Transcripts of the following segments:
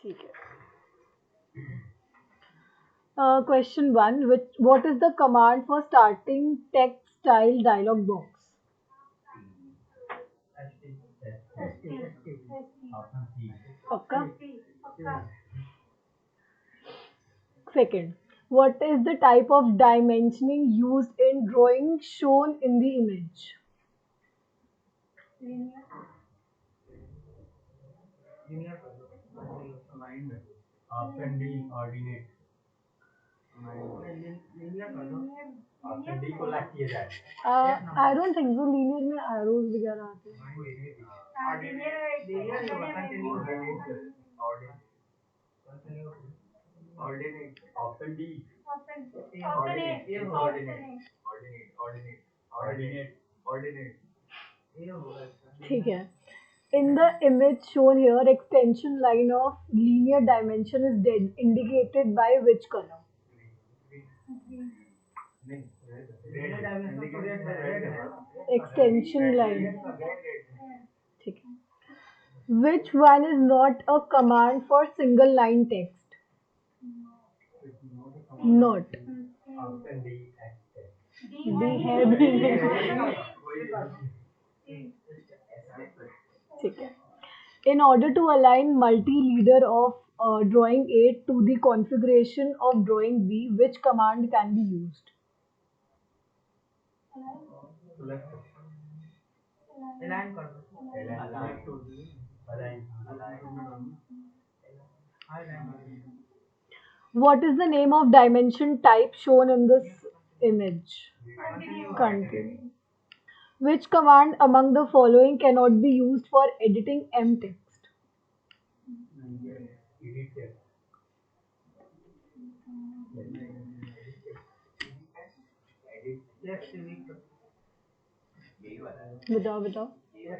ठीक है। Question 1. What is the command for starting text style dialog box? पक्का? Second. What is the type of dimensioning used in drawing shown in the image? Option D ordinate. Option D को lock किया जाए। I don't think so. Linear में arrows वगैरह आते हैं। Ordinate option D ordinate ordinate ordinate ordinate ordinate. ठीक है। In the image shown here, extension line of linear dimension is indicated by which color? Extension line. ठीक है। Which one is not a command for single line text? Not. Option D D है भी नहीं। ठीक है। In order to align multi-leader of drawing A to the configuration of drawing B, which command can be used? Align कर दो। What is the name of dimension type shown in this image? Continue. Which command among the following cannot be used for editing M text? बताओ बताओ। ये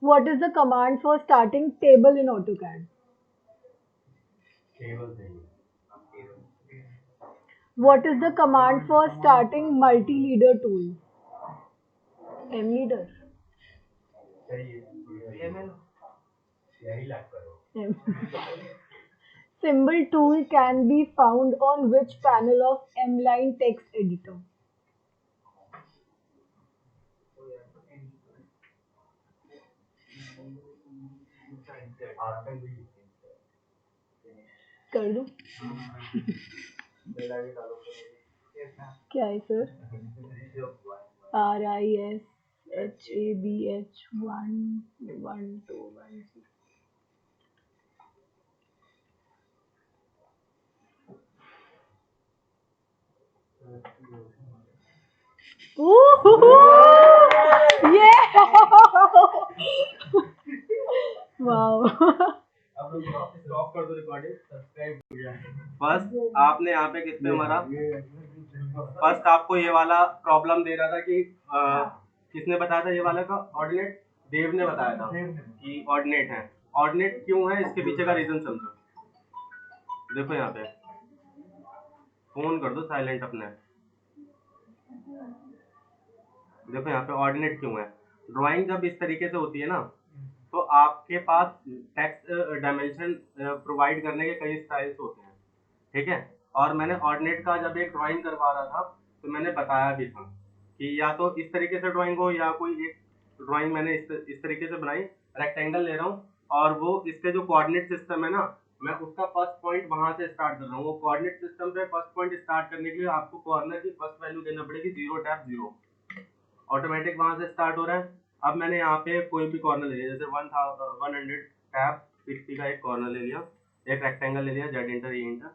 What is the command for starting table in AutoCAD? What is the command for starting multi-leader tool? M leader. M. Symbol tool can be found on which panel of M-line text editor? कर दूं? क्या है sir? RISHABH 11210। Yeah! Wow. Stop कर दो recording. Subscribe हो गया। First आपने यहाँ पे किस पे मारा? फर्स्ट आपको ये वाला प्रॉब्लम दे रहा था कि किसने बताया था ये वाला का ऑर्डिनेट? देव ने बताया था कि ऑर्डिनेट है। ऑर्डिनेट क्यों है इसके पीछे का रीजन समझो। देखो यहाँ पे फोन कर दो साइलेंट अपने। देखो यहाँ पे ऑर्डिनेट क्यों है। ड्राइंग जब इस तरीके से होती है ना तो आपके पास टेक्स्ट डायमेंशन प्रोवाइड करने के कई स्टाइल्स होते हैं, ठीक है। और मैंने ऑर्डिनेट का जब एक ड्राइंग करवा रहा था तो मैंने बताया भी था कि या तो इस तरीके से ड्राइंग हो या कोई एक ड्राइंग मैंने इस तरीके से बनाई। रेक्टेंगल ले रहा हूँ और वो इसके जो कोऑर्डिनेट सिस्टम है ना मैं उसका फर्स्ट पॉइंट वहां से स्टार्ट कर रहा हूँ। वो कोऑर्डिनेट सिस्टम पे फर्स्ट पॉइंट स्टार्ट करने के लिए आपको कॉर्नर की फर्स्ट वैल्यू देना पड़ेगी 0 टैप 0। ऑटोमेटिक वहां से स्टार्ट हो रहा है। अब मैंने यहाँ पे कोई भी कॉर्नर ले लिया, जैसे 100 टैप 60 का एक कॉर्नर ले लिया, एक रेक्टेंगल ले लिया, जेड इंटर ई इंटर।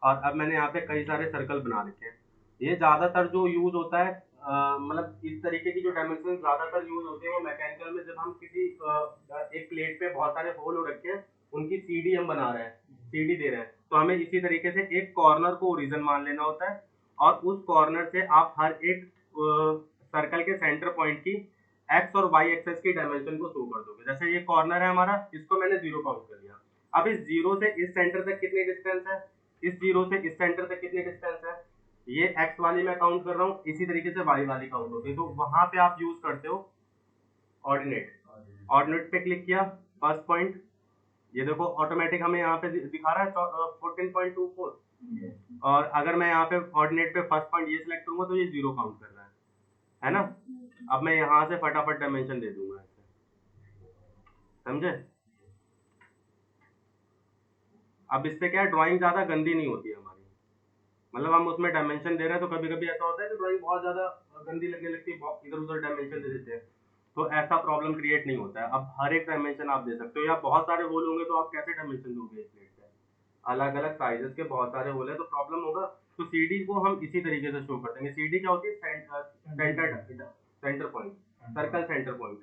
और अब मैंने यहाँ पे कई सारे सर्कल बना रखे हैं। ये ज्यादातर जो यूज होता है मतलब इस तरीके की जो डायमेंशन ज्यादातर यूज होते हैं वो मैकेनिकल में, जब हम किसी एक प्लेट पे बहुत सारे होल हो रखे हैं उनकी सीडी हम बना रहे हैं, सीडी दे रहे हैं, तो हमें इसी तरीके से एक कॉर्नर को ओरिजिन मान लेना होता है और उस कॉर्नर से आप हर एक सर्कल के सेंटर पॉइंट की एक्स और वाई एक्सेस की डायमेंशन को शो कर दोगे। जैसे ये कॉर्नर है हमारा, इसको मैंने 0 काउंट कर लिया। अब इस 0 से इस सेंटर तक कितनी डिस्टेंस है, इस 0 से इस सेंटर तक कितनी डिस्टेंस है, ये एक्स वाली मैं काउंट कर रहा हूँ, इसी तरीके से वाई वाली काउंट होती है। तो वहां पे आप यूज करते हो ऑर्डिनेट। ऑर्डिनेट पे क्लिक किया, फर्स्ट पॉइंट, ये देखो ऑटोमेटिक हमें यहाँ पे दिखा रहा है 14.24। और अगर मैं यहाँ पे ऑर्डिनेट पे फर्स्ट पॉइंट ये सिलेक्ट करूंगा तो ये 0 काउंट कर रहा है ना। अब मैं यहाँ से फटाफट डायमेंशन दे दूंगा ऐसे, समझे। अब इससे क्या है, ड्राइंग ज्यादा गंदी नहीं होती है हमारी, मतलब हम उसमें डायमेंशन दे रहे हैं तो कभी कभी ऐसा होता है कि ड्राइंग बहुत ज्यादा गंदी लगने लगती है, इधर उधर डायमेंशन दे देते हैं, तो ऐसा प्रॉब्लम क्रिएट नहीं होता है। अब हर एक डायमेंशन आप दे सकते हो, या बहुत सारे होल होंगे तो आप कैसे डायमेंशन दोगे एक प्लेट पे, अलग अलग साइजेस के बहुत सारे होल है तो प्रॉब्लम होगा। तो सीडी को हम इसी तरीके से शो कर देंगे। सीडी क्या होती है, centre point, circle centre point,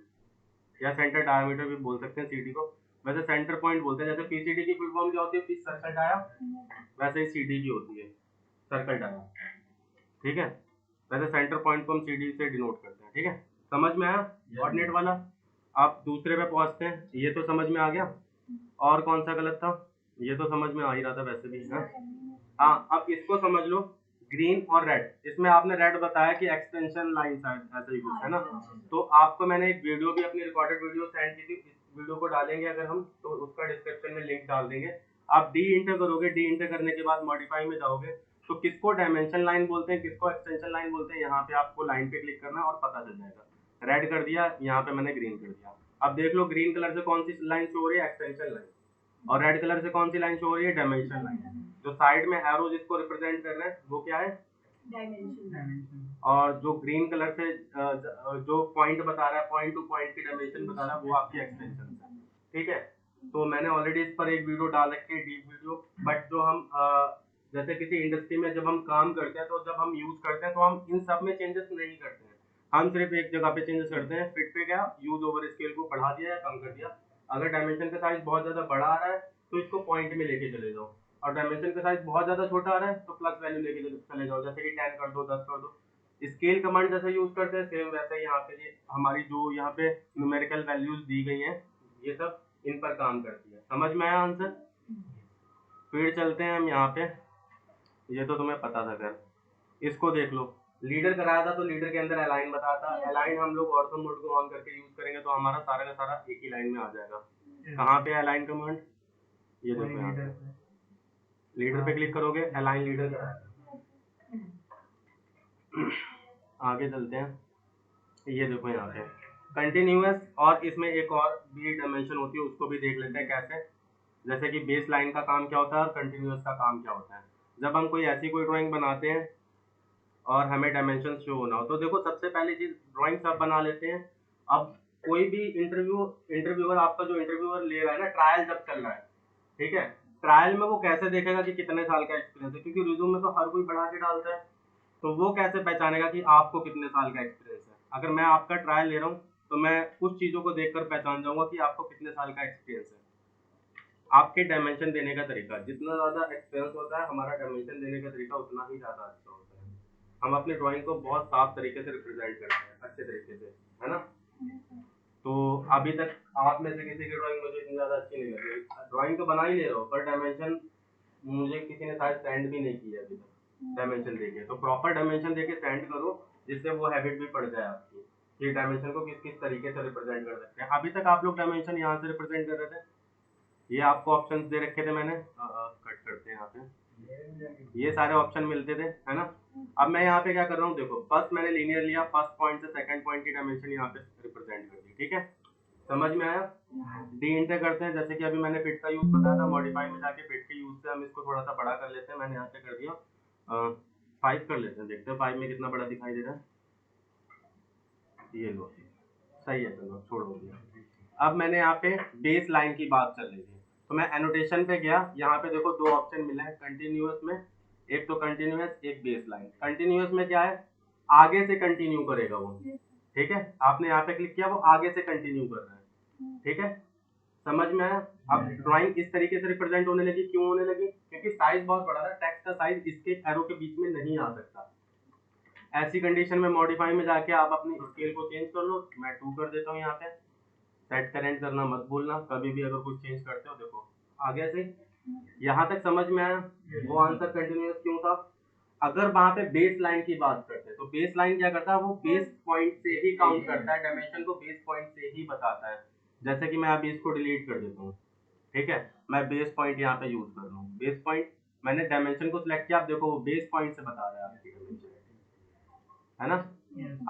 या सेंटर डायमीटर भी बोल सकते हैं सीडी को। वैसे सेंटर पॉइंट बोलते हैं। जैसे पीसीडी की फुल फॉर्म क्या होती है, पीस सर्कल डाया, वैसे ही सीडी की होती है सर्कल डाया, ठीक है। वैसे सेंटर पॉइंट को हम सीडी से डिनोट करते हैं, ठीक है। समझ में आया कोऑर्डिनेट वाला। आप दूसरे पे पहुंचते हैं, ये तो समझ में आ गया। और कौन सा गलत था, ये तो समझ में आ ही रहा था वैसे भी, हाँ। हाँ, अब इसको समझ लो, ग्रीन और रेड। इसमें आपने रेड बताया कि एक्सटेंशन लाइन शायद ऐसा ही कुछ है ना। तो आपको मैंने एक वीडियो भी, अपनी रिकॉर्डेड वीडियो सेंड की थी, इस वीडियो को डालेंगे अगर हम, तो उसका डिस्क्रिप्शन में लिंक डाल देंगे। आप डी इंटर करोगे, डी इंटर करने के बाद मॉडिफाई में जाओगे, तो किसको डायमेंशन लाइन बोलते हैं, किसको एक्सटेंशन लाइन बोलते हैं, यहाँ पे आपको लाइन पे क्लिक करना और पता चल जाएगा। रेड कर दिया, यहाँ पे मैंने ग्रीन कर दिया। अब देख लो ग्रीन कलर से कौन सी लाइन शो हो रही है, एक्सटेंशन लाइन, और रेड कलर से कौन सी लाइन शो हो रही है, डायमेंशन लाइन। जो साइड में एरो जिसको रिप्रेजेंट कर रहे हैं वो क्या है, डायमेंशन। और जो ग्रीन कलर से जो पॉइंट बता रहा है, पॉइंट टू पॉइंट की डायमेंशन बता रहा है, वो आपकी एक्सटेंशन है, ठीक है। तो मैंने ऑलरेडी इस पर एक वीडियो डाल रखी है, डीप वीडियो। बट जो हम जैसे किसी इंडस्ट्री में जब हम काम करते हैं, तो जब हम यूज करते हैं तो हम इन सब में चेंजेस नहीं करते हैं। हम सिर्फ एक जगह पे चेंजेस करते हैं, फिट पे गया, यूज ओवर स्केल को बढ़ा दिया या कम कर दिया। अगर डायमेंशन का साइज बहुत ज्यादा बड़ा आ रहा है तो इसको पॉइंट में लेके चले जाओ, और डायमेंशन का साइज बहुत ज्यादा छोटा आ रहा है तो प्लस वैल्यू लेके चले जाओ, जैसे कि 10 कर दो, 10 कर दो। स्केल कमांड जैसा यूज करते हैं सेम वैसे ही यहाँ पे ये हमारी जो यहाँ पे न्यूमेरिकल वैल्यूज दी गई हैं, ये सब इन पर काम करती है। समझ में आया आंसर। फिर चलते हैं हम यहाँ पे, ये तो तुम्हें पता था खैर। इसको देख लो, लीडर कराया था तो लीडर के अंदर अलाइन बताता। अलाइन हम लोग ऑर्थो मोड को ऑन करके यूज करेंगे तो हमारा सारा का सारा एक ही लाइन में आ जाएगा। कहाँ पे अलाइन कमांड, ये देखो यहाँ पे लीडर पे क्लिक करोगे, अलाइन लीडर कराया। आगे चलते हैं, ये देखो यहाँ पे कंटिन्यूअस, और इसमें एक और भी डायमेंशन होती है, उसको भी देख लेते हैं कैसे। जैसे कि बेस लाइन का काम क्या होता है और कंटिन्यूअस का काम क्या होता है। जब हम कोई ऐसी कोई ड्राइंग बनाते हैं और हमें डायमेंशन शो होना हो, तो देखो सबसे पहली चीज ड्राइंग सब बना लेते हैं। अब कोई भी इंटरव्यूअर, आपका जो इंटरव्यूअर ले रहा है ना, ट्रायल जब चल रहा है, ठीक है, ट्रायल में वो कैसे देखेगा कि कितने साल का एक्सपीरियंस है, क्योंकि रिज्यूम में तो हर कोई बढ़ा के डालता है। तो वो कैसे पहचानेगा कि आपको कितने साल का एक्सपीरियंस है। अगर मैं आपका ट्रायल ले रहा हूँ तो मैं कुछ चीज़ों को देखकर पहचान जाऊंगा कि आपको कितने साल का एक्सपीरियंस है। आपके डायमेंशन देने का तरीका, जितना ज़्यादा एक्सपीरियंस होता है हमारा डायमेंशन देने का तरीका उतना ही ज़्यादा अच्छा होता है। हम अपनी ड्राइंग को बहुत साफ तरीके से रिप्रेजेंट करते हैं, अच्छे तरीके से, है ना। तो अभी तक आप में से किसी की ड्राइंग मुझे इतनी ज़्यादा अच्छी नहीं लगी। ड्राइंग तो बना ही ले रहा हूँ पर डायमेंशन मुझे किसी ने शायद सेंड भी नहीं किया अभी तक डायमेंशन देके। तो प्रॉपर डायमेंशन देके सेंड करो, जिससे वो हैबिट भी पड़ जाए आपकी कि डायमेंशन को किस किस तरीके से रिप्रेजेंट कर सकते हैं। अभी तक आप लोग डायमेंशन यहाँ से रिप्रेजेंट कर रहे थे, ये आपको ऑप्शंस दे रखे थे मैंने, कट करते हैं यहाँ पे, ये सारे ऑप्शन मिलते थे, है ना। अब मैं यहाँ पे क्या कर रहा हूँ, देखो फर्स्ट मैंने लीनियर लिया, फर्स्ट पॉइंट से सेकंड पॉइंट की डायमेंशन यहाँ पे रिप्रेजेंट कर दी, ठीक है। समझ में आया। डी इंटर करते हैं, जैसे कि अभी मैंने फिट का यूज बताया था, मॉडिफाई में जाके फिट के यूज से हम इसको थोड़ा सा बड़ा कर लेते हैं। मैंने यहाँ पे कर दिया 5 कर लेते हैं, देखते हैं 5 में कितना बड़ा दिखाई दे रहा है। ये लो, सही है, चलो छोड़ो दिया। अब मैंने यहाँ पे बेस लाइन की बात चल रही थी, तो मैं एनोटेशन पे गया, यहाँ पे देखो दो ऑप्शन मिले हैं कंटिन्यूअस में, एक तो कंटिन्यूअस, एक बेस लाइन। कंटिन्यूअस में क्या है, आगे से कंटिन्यू करेगा वो, ठीक है। आपने यहाँ पे क्लिक किया, वो आगे से कंटिन्यू कर रहा है, ठीक है। समझ में आया। अब ड्राइंग इस तरीके से रिप्रेजेंट होने लगी, क्यों होने लगी, क्योंकि साइज बहुत बड़ा था, टेक्स्ट का साइज इसके एरो के बीच में नहीं आ सकता। ऐसी कंडीशन में मॉडिफाई में जाके आप अपनी स्केल को चेंज कर लो। मैं 2 कर देता हूँ यहाँ पे। सेट करेंट करना मत भूलना कभी भी अगर कुछ चेंज करते हो। देखो आगे से यहाँ तक समझ में आया, वो आंसर कंटिन्यूअस क्यों था। अगर वहां पे बेस लाइन की बात करते हैं तो बेस लाइन क्या करता है, वो बेस पॉइंट से ही काउंट करता है, डायमेंशन को बेस पॉइंट से ही बताता है। जैसे कि मैं अभी इसको डिलीट कर देता हूँ, ठीक है, मैं बेस पॉइंट यहाँ पे यूज कर रहा हूँ। बेस पॉइंट, मैंने डायमेंशन को सिलेक्ट किया, आप देखो वो बेस पॉइंट से बता रहा है आपकी डायमेंशन, है ना।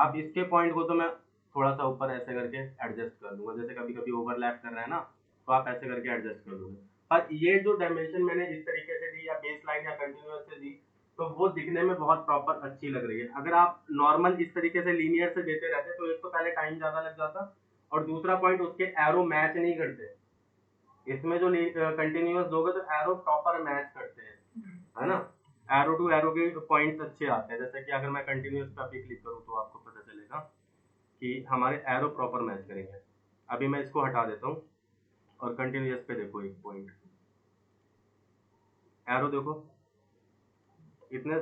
अब इसके पॉइंट को तो मैं थोड़ा सा ऊपर ऐसे करके एडजस्ट कर दूंगा, जैसे कभी कभी ओवरलैप कर रहा है ना, तो आप ऐसे करके एडजस्ट कर दोगे। पर ये जो डायमेंशन मैंने इस तरीके से दी या बेस लाइन या कंटिन्यूअस से दी, तो वो दिखने में बहुत प्रॉपर अच्छी लग रही है। अगर आप नॉर्मल इस तरीके से लीनियर से देते रहते तो एक तो पहले टाइम ज्यादा लग जाता, और दूसरा पॉइंट उसके एरो मैच नहीं करते। इसमें जो कंटिन्यूअस दोगे तो एरो प्रॉपर मैच करते हैं, है ना। एरो टू एरो के पॉइंट्स अच्छे आते हैं। जैसे कि अगर मैं कंटिन्यूअस पे अभी क्लिक करूँ तो आपको पता चलेगा कि हमारे एरो प्रॉपर मैच करेंगे। अभी मैं इसको हटा देता हूँ और कंटिन्यूअस पे देखो एक पॉइंट, एरो देखो, इतने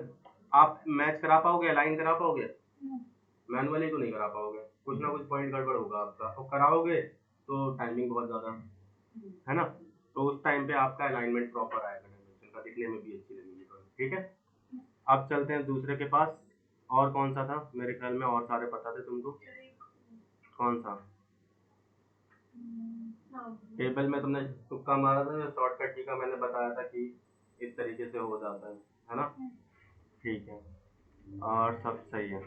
आप मैच करा पाओगे, अलाइन करा पाओगे? मैनुअली तो नहीं करा पाओगे, कुछ ना कुछ पॉइंट गड़बड़ होगा आपका, तो कराओगे तो टाइमिंग बहुत ज़्यादा, है ना। तो उस टाइम पे आपका अलाइनमेंट प्रॉपर आएगा, डायमेंशन का दिखने में भी अच्छी लगेगी ड्राइंग, ठीक है। अब चलते हैं दूसरे के पास। और कौन सा था, मेरे ख्याल में और सारे पता थे तुमको। कौन सा टेबल में तुमने तुक्का मारा था, या शॉर्टकट की का मैंने बताया था कि इस तरीके से हो जाता है ना। ठीक है, और सब सही है।